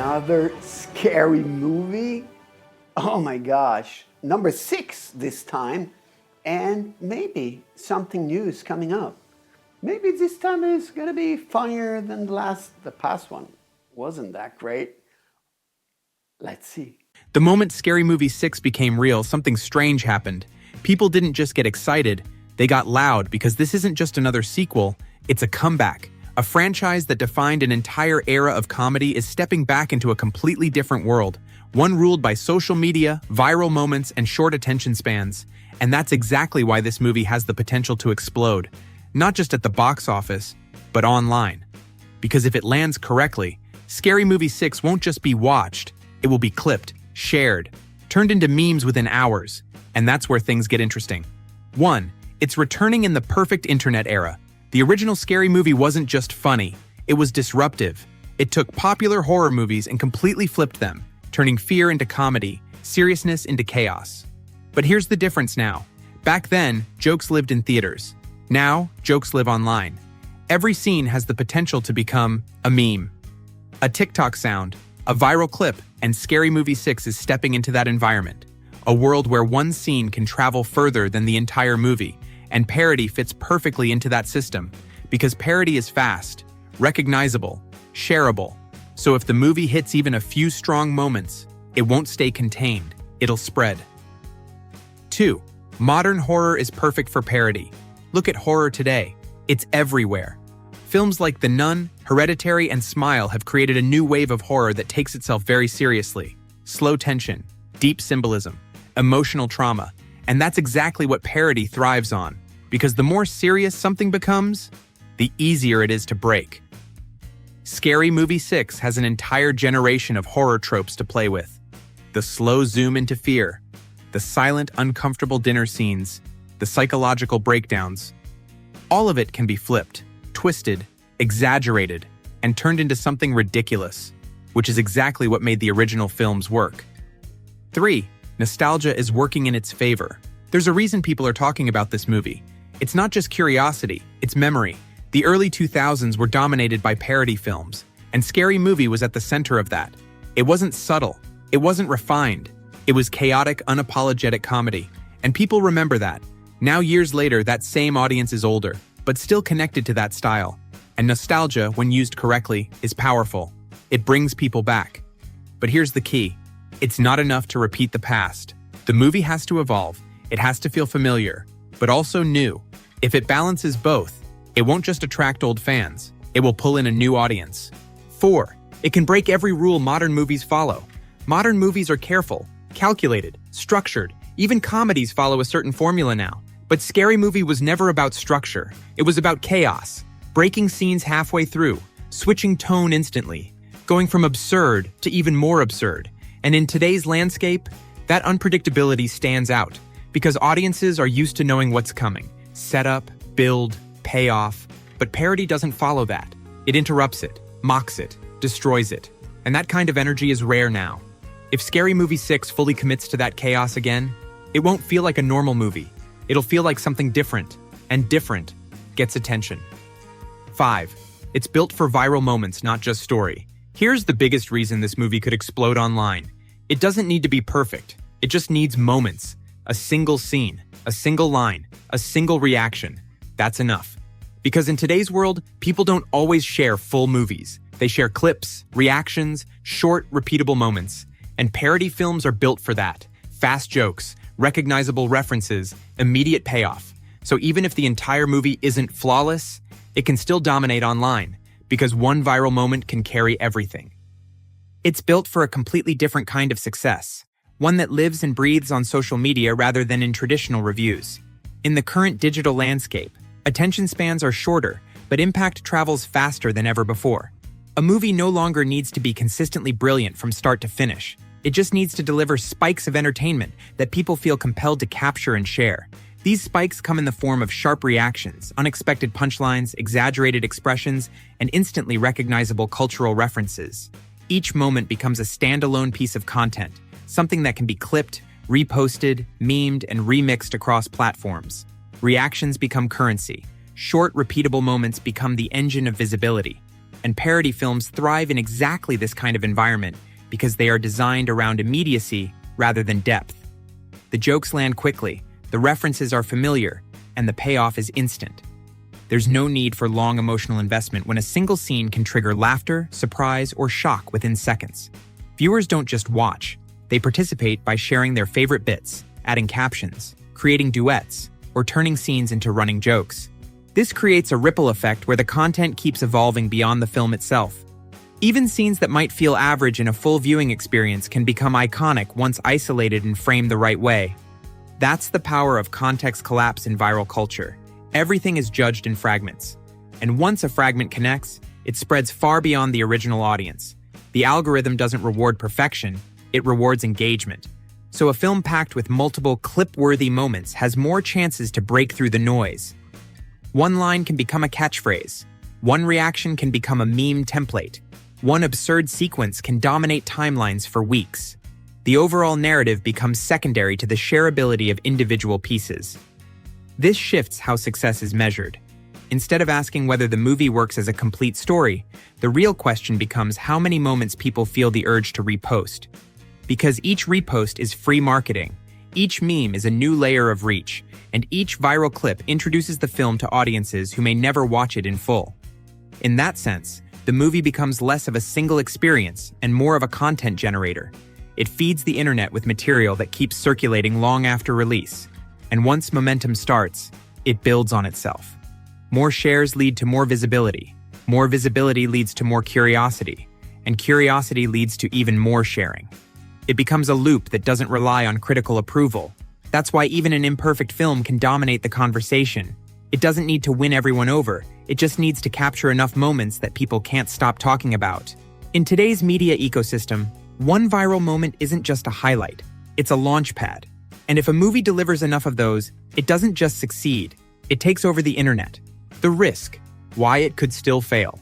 another scary movie. Oh my gosh, number 6 this time, and maybe something new is coming up. Maybe this time is gonna be funnier than the past one. Wasn't that great? Let's see. The moment Scary Movie 6 became real, something strange happened. People didn't just get excited, they got loud because this isn't just another sequel, it's a comeback. A franchise that defined an entire era of comedy is stepping back into a completely different world, one ruled by social media, viral moments, and short attention spans. And that's exactly why this movie has the potential to explode, not just at the box office, but online. Because if it lands correctly, Scary Movie 6 won't just be watched, it will be clipped, shared, turned into memes within hours. And that's where things get interesting. 1. It's returning in the perfect internet era. The original Scary Movie wasn't just funny, it was disruptive. It took popular horror movies and completely flipped them, turning fear into comedy, seriousness into chaos. But here's the difference now. Back then, jokes lived in theaters. Now, jokes live online. Every scene has the potential to become a meme, a TikTok sound, a viral clip, and Scary Movie 6 is stepping into that environment. A world where one scene can travel further than the entire movie, and parody fits perfectly into that system, because parody is fast, recognizable, shareable. So if the movie hits even a few strong moments, it won't stay contained, it'll spread. 2. Modern horror is perfect for parody. Look at horror today. It's everywhere. Films like The Nun, Hereditary, and Smile have created a new wave of horror that takes itself very seriously. Slow tension, deep symbolism, emotional trauma. And that's exactly what parody thrives on, because the more serious something becomes, the easier it is to break. Scary Movie 6 has an entire generation of horror tropes to play with. The slow zoom into fear, the silent, uncomfortable dinner scenes, the psychological breakdowns. All of it can be flipped, twisted, exaggerated, and turned into something ridiculous, which is exactly what made the original films work. 3. Nostalgia is working in its favor. There's a reason people are talking about this movie. It's not just curiosity, it's memory. The early 2000s were dominated by parody films, and Scary Movie was at the center of that. It wasn't subtle, it wasn't refined, it was chaotic, unapologetic comedy, and people remember that. Now years later, that same audience is older, but still connected to that style. And nostalgia, when used correctly, is powerful. It brings people back. But here's the key. It's not enough to repeat the past. The movie has to evolve. It has to feel familiar, but also new. If it balances both, it won't just attract old fans. It will pull in a new audience. 4. It can break every rule modern movies follow. Modern movies are careful, calculated, structured. Even comedies follow a certain formula now. But Scary Movie was never about structure. It was about chaos, breaking scenes halfway through, switching tone instantly, going from absurd to even more absurd. And in today's landscape, that unpredictability stands out because audiences are used to knowing what's coming. Setup, build, payoff. But parody doesn't follow that. It interrupts it, mocks it, destroys it. And that kind of energy is rare now. If Scary Movie 6 fully commits to that chaos again, it won't feel like a normal movie. It'll feel like something different, and different gets attention. 5. It's built for viral moments, not just story. Here's the biggest reason this movie could explode online. It doesn't need to be perfect. It just needs moments. A single scene, a single line, a single reaction. That's enough. Because in today's world, people don't always share full movies. They share clips, reactions, short, repeatable moments. And parody films are built for that. Fast jokes, recognizable references, immediate payoff. So even if the entire movie isn't flawless, it can still dominate online, because one viral moment can carry everything. It's built for a completely different kind of success, one that lives and breathes on social media rather than in traditional reviews. In the current digital landscape, attention spans are shorter, but impact travels faster than ever before. A movie no longer needs to be consistently brilliant from start to finish. It just needs to deliver spikes of entertainment that people feel compelled to capture and share. These spikes come in the form of sharp reactions, unexpected punchlines, exaggerated expressions, and instantly recognizable cultural references. Each moment becomes a standalone piece of content, something that can be clipped, reposted, memed, and remixed across platforms. Reactions become currency. Short, repeatable moments become the engine of visibility. And parody films thrive in exactly this kind of environment because they are designed around immediacy rather than depth. The jokes land quickly, the references are familiar, and the payoff is instant. There's no need for long emotional investment when a single scene can trigger laughter, surprise, or shock within seconds. Viewers don't just watch, they participate by sharing their favorite bits, adding captions, creating duets, or turning scenes into running jokes. This creates a ripple effect where the content keeps evolving beyond the film itself. Even scenes that might feel average in a full viewing experience can become iconic once isolated and framed the right way. That's the power of context collapse in viral culture. Everything is judged in fragments. And once a fragment connects, it spreads far beyond the original audience. The algorithm doesn't reward perfection, it rewards engagement. So a film packed with multiple clip-worthy moments has more chances to break through the noise. One line can become a catchphrase. One reaction can become a meme template. One absurd sequence can dominate timelines for weeks. The overall narrative becomes secondary to the shareability of individual pieces. This shifts how success is measured. Instead of asking whether the movie works as a complete story, the real question becomes how many moments people feel the urge to repost. Because each repost is free marketing, each meme is a new layer of reach, and each viral clip introduces the film to audiences who may never watch it in full. In that sense, the movie becomes less of a single experience and more of a content generator. It feeds the internet with material that keeps circulating long after release. And once momentum starts, it builds on itself. More shares lead to more visibility. More visibility leads to more curiosity. And curiosity leads to even more sharing. It becomes a loop that doesn't rely on critical approval. That's why even an imperfect film can dominate the conversation. It doesn't need to win everyone over. It just needs to capture enough moments that people can't stop talking about. In today's media ecosystem, one viral moment isn't just a highlight. It's a launch pad. And if a movie delivers enough of those, it doesn't just succeed. It takes over the internet. The risk. Why it could still fail.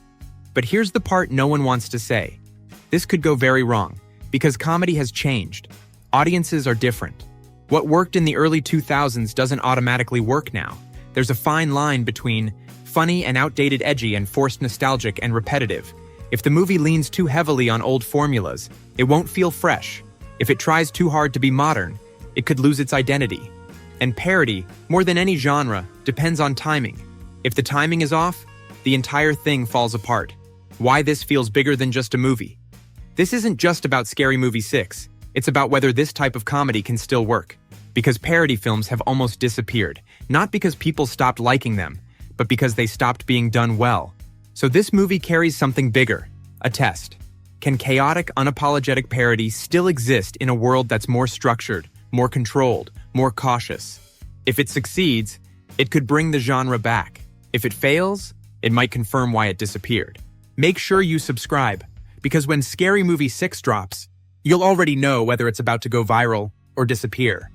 But here's the part no one wants to say. This could go very wrong. Because comedy has changed. Audiences are different. What worked in the early 2000s doesn't automatically work now. There's a fine line between funny and outdated, edgy and forced nostalgic and repetitive. If the movie leans too heavily on old formulas, it won't feel fresh. If it tries too hard to be modern, it could lose its identity. And parody, more than any genre, depends on timing. If the timing is off, the entire thing falls apart. Why this feels bigger than just a movie. This isn't just about Scary Movie 6. It's about whether this type of comedy can still work. Because parody films have almost disappeared. Not because people stopped liking them, but because they stopped being done well. So this movie carries something bigger. A test. Can chaotic, unapologetic parody still exist in a world that's more structured, more controlled, more cautious? If it succeeds, it could bring the genre back. If it fails, it might confirm why it disappeared. Make sure you subscribe. Because when Scary Movie 6 drops, you'll already know whether it's about to go viral or disappear.